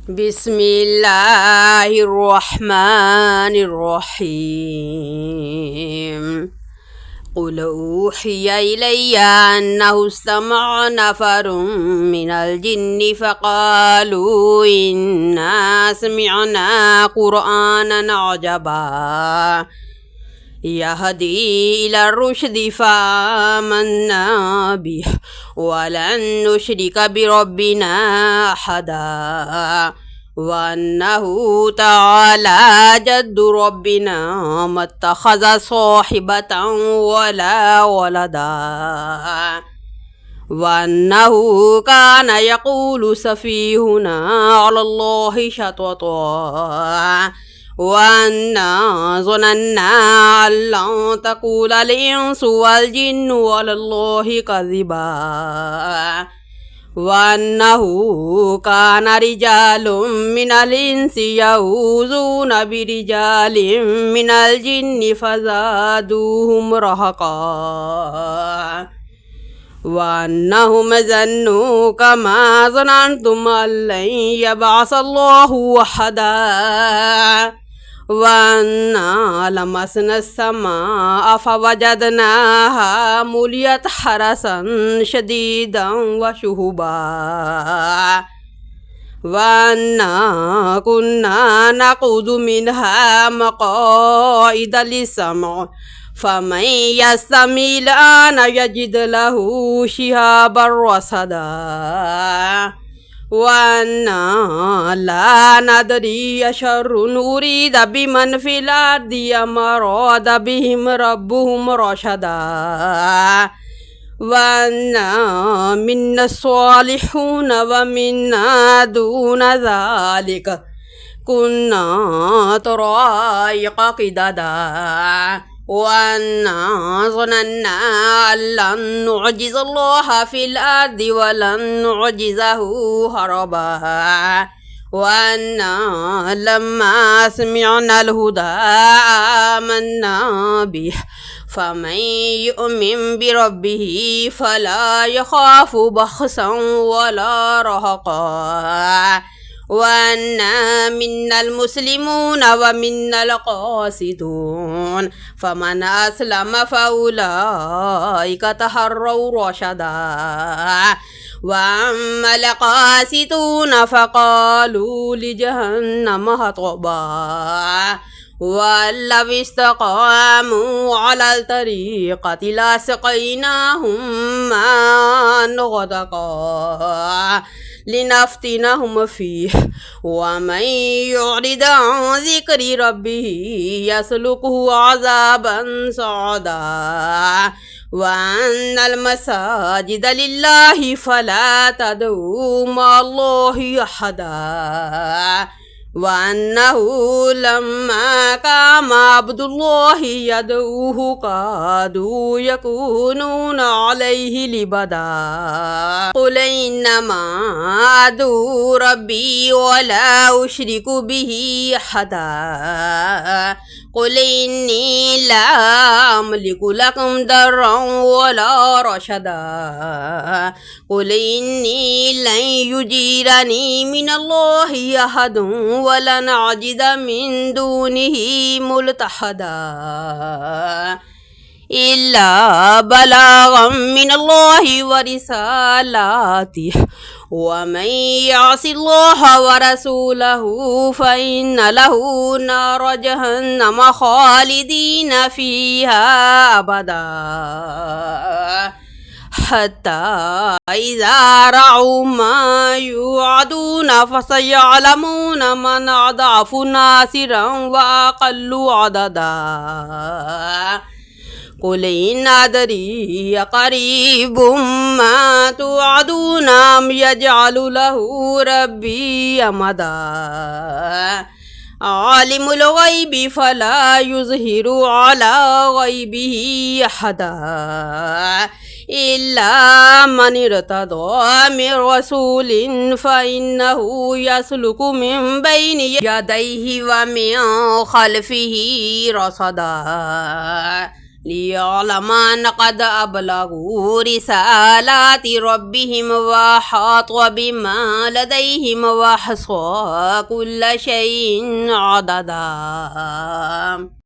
بسم الله الرحمن الرحيم قل أوحي إلي أنه استمع نفر من الجن فقالوا إنا سمعنا قرآنا عجبا يهدي إلى الرشد فآمنا به ولن نشرك بربنا أحدا وأنه تعالى جد ربنا ما اتخذ صاحبة ولا ولدا وأنه كان يقول سفيهنا على الله شططا وأنا ظننا أن لن تقول الإنس والجن على الله كذبا وأنه كان رجال من الإنس يعوذون برجال من الجن فزادوهم رهقا وأنهم ظنوا كما ظننتم أن لن يبعث الله أحدا وأنا لمسنا السماء فوجدناها مليت حرسا شديدا وشهبا وأنا كنا نقعد منها مقاعد للسمع فمن يستمع الآن يجد له شهابا رصدا وأنا لا ندري أشر أريد بمن في الأرض أم أراد بهم ربهم رشدا وأنا منا الصالحون ومنا دون ذلك كنا طرائق قددا وأنا ظننا أن لن نعجز الله في الأرض ولن نعجزه هربا وأنا لما سمعنا الهدى آمنا به فمن يؤمن بربه فلا يخاف بخسا ولا رهقا وأنا منا المسلمون ومنا القاسطون فمن أسلم فأولئك تحروا رشدا وأما القاسطون فقالوا لجهنم حطبا ولو استقاموا على الطريقة لسقيناهم ماء غدقا لنفتنهم فيه ومن يعرض عن ذكر ربه يسلكه عذابا صعدا وأن المساجد لله فلا تدعوا مع الله أحدا وأنه لما قام عبد الله يدعوه كادوا يكونون عليه لبدا قل إنما أدعو ربي ولا أشرك به أحدا قل إني لا أملك لكم ضرا ولا رشدا قل إني لن يجيرني من الله أحد ولن أجد من دونه ملتحدا إلا بلاغا من الله ورسالاته ومن يعص الله ورسوله فإن له نار جهنم خالدين فيها أبدا حتى إذا رأوا ما يوعدون فسيعلمون من أضعف ناصرا وأقل عددا قل إن أدري قريب ما توعدون أم يجعل له ربي أمدا عالم الغيب فلا يظهر على غيبه أحدا إلا من ارتضى من رسول فإنه يسلك من بين يديه ومن خلفه رصدا ليعلم أن قد أبلغوا رسالات ربهم وأحاط بما لديهم وأحصى كل شيء عددا.